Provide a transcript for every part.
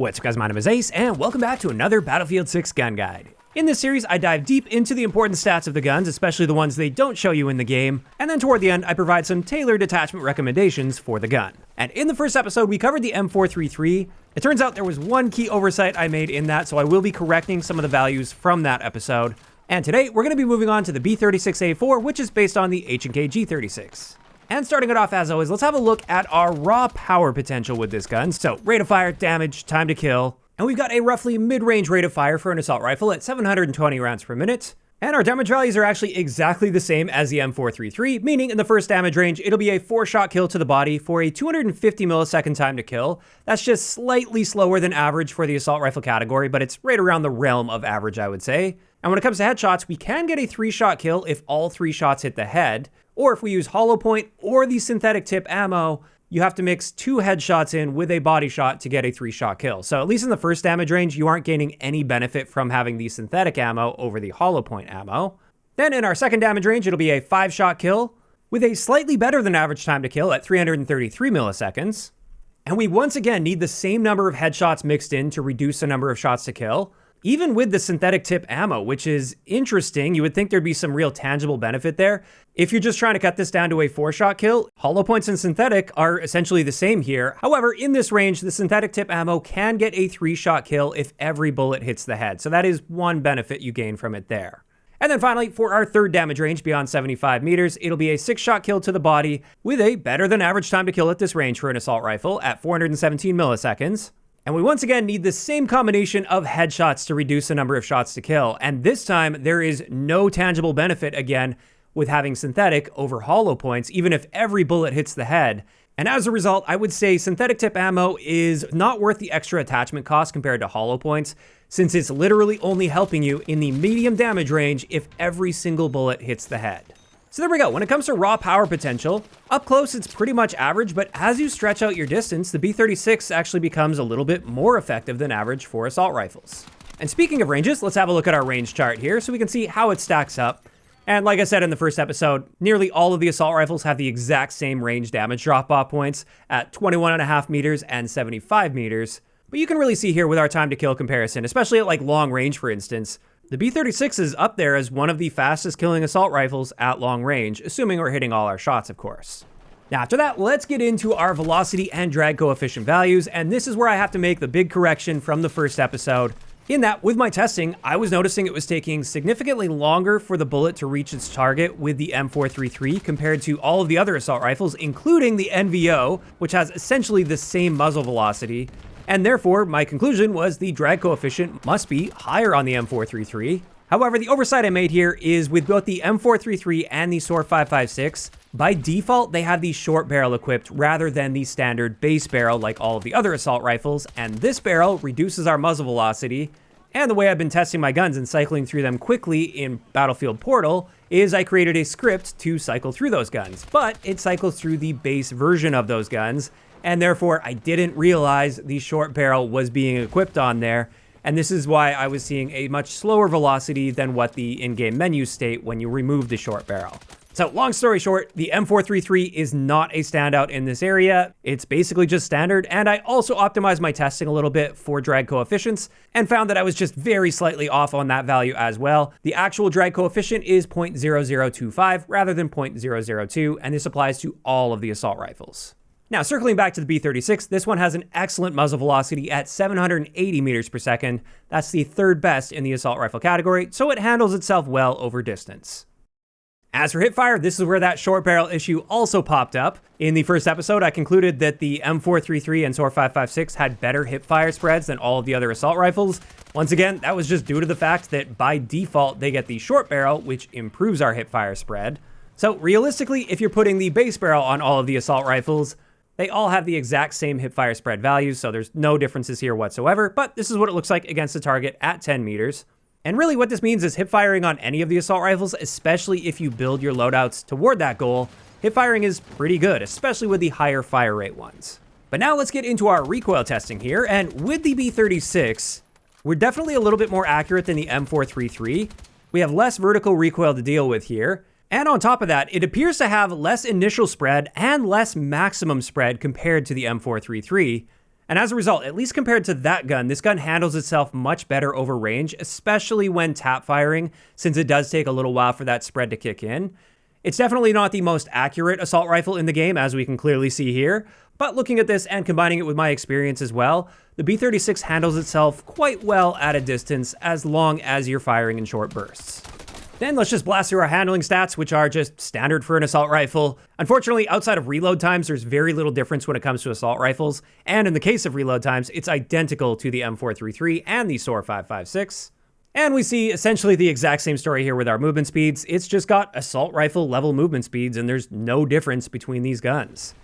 What's up guys, my name is Ace, and welcome back to another Battlefield 6 gun guide. In this series, I dive deep into the important stats of the guns, especially the ones they don't show you in the game, and then toward the end, I provide some tailored attachment recommendations for the gun. And in the first episode, we covered the M433. It turns out there was one key oversight I made in that, so I will be correcting some of the values from that episode. And today, we're going to be moving on to the B36A4, which is based on the H&K G36. And starting it off as always, let's have a look at our raw power potential with this gun. So rate of fire, damage, time to kill. And we've got a roughly mid-range rate of fire for an assault rifle at 720 rounds per minute. And our damage values are actually exactly the same as the M433, meaning in the first damage range, it'll be a 4-shot kill to the body for a 250 millisecond time to kill. That's just slightly slower than average for the assault rifle category, but it's right around the realm of average, I would say. And when it comes to headshots, we can get a 3-shot kill if all 3 shots hit the head. Or if we use hollow point or the synthetic tip ammo, you have to mix 2 headshots in with a body shot to get a 3-shot kill. So at least in the first damage range, you aren't gaining any benefit from having the synthetic ammo over the hollow point ammo. Then in our second damage range, it'll be a 5-shot kill with a slightly better than average time to kill at 333 milliseconds. And we once again need the same number of headshots mixed in to reduce the number of shots to kill, even with the synthetic tip ammo, which is interesting. You would think there'd be some real tangible benefit there. If you're just trying to cut this down to a 4-shot kill, hollow points and synthetic are essentially the same here. However, in this range, the synthetic tip ammo can get a 3-shot kill if every bullet hits the head. So that is one benefit you gain from it there. And then finally, for our third damage range beyond 75 meters, it'll be a 6-shot kill to the body with a better than average time to kill at this range for an assault rifle at 417 milliseconds. And we once again need the same combination of headshots to reduce the number of shots to kill. And this time, there is no tangible benefit, again, with having synthetic over hollow points, even if every bullet hits the head. And as a result, I would say synthetic tip ammo is not worth the extra attachment cost compared to hollow points, since it's literally only helping you in the medium damage range if every single bullet hits the head. So there we go. When it comes to raw power potential, up close it's pretty much average, but as you stretch out your distance, the B36 actually becomes a little bit more effective than average for assault rifles. And speaking of ranges, let's have a look at our range chart here so we can see how it stacks up. And like I said in the first episode, nearly all of the assault rifles have the exact same range damage drop-off points at 21.5 meters and 75 meters. But you can really see here with our time to kill comparison, especially at like long range, for instance, the B36 is up there as one of the fastest killing assault rifles at long range, assuming we're hitting all our shots, of course. Now after that, let's get into our velocity and drag coefficient values, and this is where I have to make the big correction from the first episode. In that, with my testing, I was noticing it was taking significantly longer for the bullet to reach its target with the M433 compared to all of the other assault rifles, including the NVO, which has essentially the same muzzle velocity. And therefore, my conclusion was the drag coefficient must be higher on the M433. However, the oversight I made here is with both the M433 and the SOAR 556, by default, they have the short barrel equipped rather than the standard base barrel like all of the other assault rifles, and this barrel reduces our muzzle velocity. And the way I've been testing my guns and cycling through them quickly in Battlefield Portal is I created a script to cycle through those guns, but it cycles through the base version of those guns, and therefore I didn't realize the short barrel was being equipped on there. And this is why I was seeing a much slower velocity than what the in-game menus state when you remove the short barrel. So long story short, the M433 is not a standout in this area. It's basically just standard, and I also optimized my testing a little bit for drag coefficients and found that I was just very slightly off on that value as well. The actual drag coefficient is 0.0025 rather than 0.002, and this applies to all of the assault rifles. Now, circling back to the B36, this one has an excellent muzzle velocity at 780 meters per second. That's the third best in the assault rifle category, so it handles itself well over distance. As for hipfire, this is where that short barrel issue also popped up. In the first episode, I concluded that the M433 and SOAR 556 had better hipfire spreads than all of the other assault rifles. Once again, that was just due to the fact that by default, they get the short barrel, which improves our hipfire spread. So realistically, if you're putting the base barrel on all of the assault rifles, they all have the exact same hipfire spread values, so there's no differences here whatsoever, but this is what it looks like against the target at 10 meters. And really what this means is hipfiring on any of the assault rifles, especially if you build your loadouts toward that goal, hipfiring is pretty good, especially with the higher fire rate ones. But now let's get into our recoil testing here, and with the B36, we're definitely a little bit more accurate than the M433. We have less vertical recoil to deal with here, and on top of that, it appears to have less initial spread and less maximum spread compared to the M433. And as a result, at least compared to that gun, this gun handles itself much better over range, especially when tap firing, since it does take a little while for that spread to kick in. It's definitely not the most accurate assault rifle in the game, as we can clearly see here, but looking at this and combining it with my experience as well, the B36 handles itself quite well at a distance as long as you're firing in short bursts. Then let's just blast through our handling stats, which are just standard for an assault rifle. Unfortunately, outside of reload times, there's very little difference when it comes to assault rifles, and in the case of reload times, it's identical to the M433 and the SOAR 5.56. And we see essentially the exact same story here with our movement speeds. It's just got assault rifle level movement speeds, and there's no difference between these guns.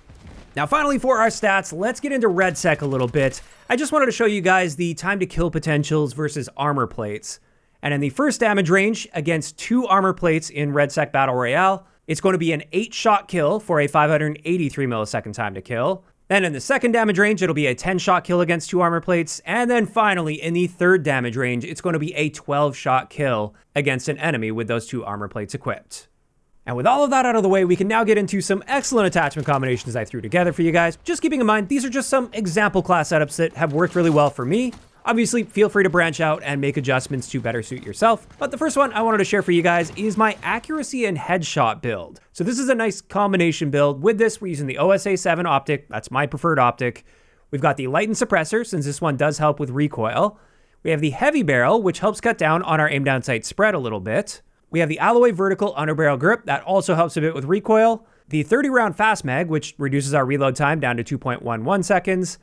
Now finally for our stats, let's get into REDSEC a little bit. I just wanted to show you guys the time to kill potentials versus armor plates. And in the first damage range against 2 armor plates in REDSEC Battle Royale, it's going to be an 8-shot kill for a 583 millisecond time to kill. Then in the second damage range, it'll be a 10-shot kill against 2 armor plates. And then finally, in the third damage range, it's going to be a 12-shot kill against an enemy with those 2 armor plates equipped. And with all of that out of the way, we can now get into some excellent attachment combinations I threw together for you guys. Just keeping in mind, these are just some example class setups that have worked really well for me. Obviously, feel free to branch out and make adjustments to better suit yourself. But the first one I wanted to share for you guys is my accuracy and headshot build. So this is a nice combination build. With this, we're using the OSA 7 optic. That's my preferred optic. We've got the lightened suppressor, since this one does help with recoil. We have the heavy barrel, which helps cut down on our aim down sight spread a little bit. We have the alloy vertical underbarrel grip. That also helps a bit with recoil. The 30-round fast mag, which reduces our reload time down to 2.11 seconds.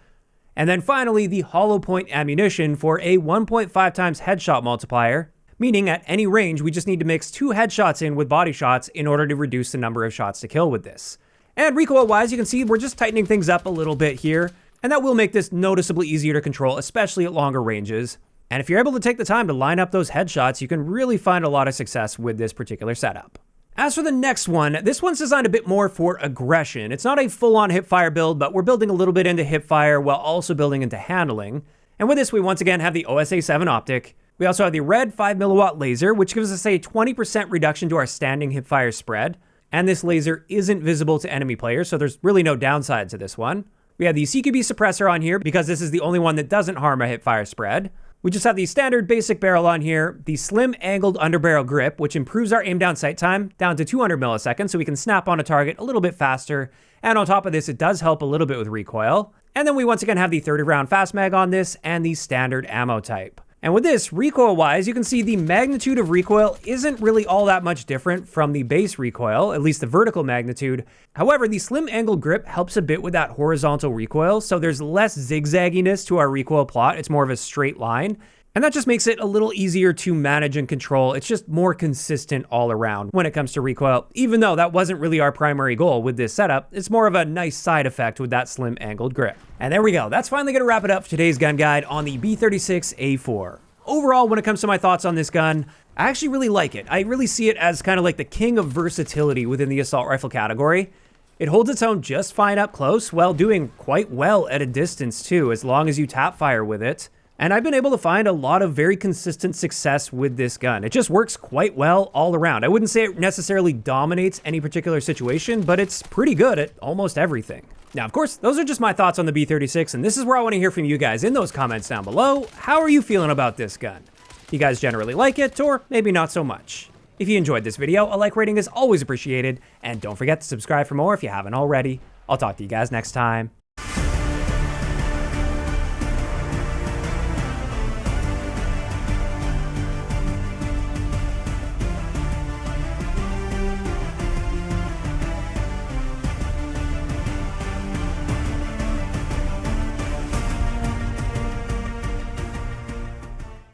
And then finally, the hollow point ammunition for a 1.5 times headshot multiplier, meaning at any range, we just need to mix 2 headshots in with body shots in order to reduce the number of shots to kill with this. And recoil-wise, you can see we're just tightening things up a little bit here, and that will make this noticeably easier to control, especially at longer ranges. And if you're able to take the time to line up those headshots, you can really find a lot of success with this particular setup. As for the next one, this one's designed a bit more for aggression. It's not a full-on hipfire build, but we're building a little bit into hipfire while also building into handling. And with this, we once again have the OSA 7 optic. We also have the red 5mW laser, which gives us a 20% reduction to our standing hipfire spread. And this laser isn't visible to enemy players, so there's really no downside to this one. We have the CQB suppressor on here because this is the only one that doesn't harm a hipfire spread. We just have the standard basic barrel on here, the slim angled underbarrel grip, which improves our aim down sight time down to 200 milliseconds, so we can snap on a target a little bit faster. And on top of this, it does help a little bit with recoil. And then we once again have the 30-round fast mag on this and the standard ammo type. And with this, recoil-wise, you can see the magnitude of recoil isn't really all that much different from the base recoil, at least the vertical magnitude. However, the slim angled grip helps a bit with that horizontal recoil, so there's less zigzagginess to our recoil plot. It's more of a straight line. And that just makes it a little easier to manage and control. It's just more consistent all around when it comes to recoil, even though that wasn't really our primary goal with this setup. It's more of a nice side effect with that slim angled grip. And there we go. That's finally going to wrap it up for today's gun guide on the B36A4. Overall, when it comes to my thoughts on this gun, I actually really like it. I really see it as kind of like the king of versatility within the assault rifle category. It holds its own just fine up close while doing quite well at a distance too, as long as you tap fire with it. And I've been able to find a lot of very consistent success with this gun. It just works quite well all around. I wouldn't say it necessarily dominates any particular situation, but it's pretty good at almost everything. Now, of course, those are just my thoughts on the B36, and this is where I want to hear from you guys in those comments down below. How are you feeling about this gun? Do you guys generally like it, or maybe not so much? If you enjoyed this video, a like rating is always appreciated, and don't forget to subscribe for more if you haven't already. I'll talk to you guys next time.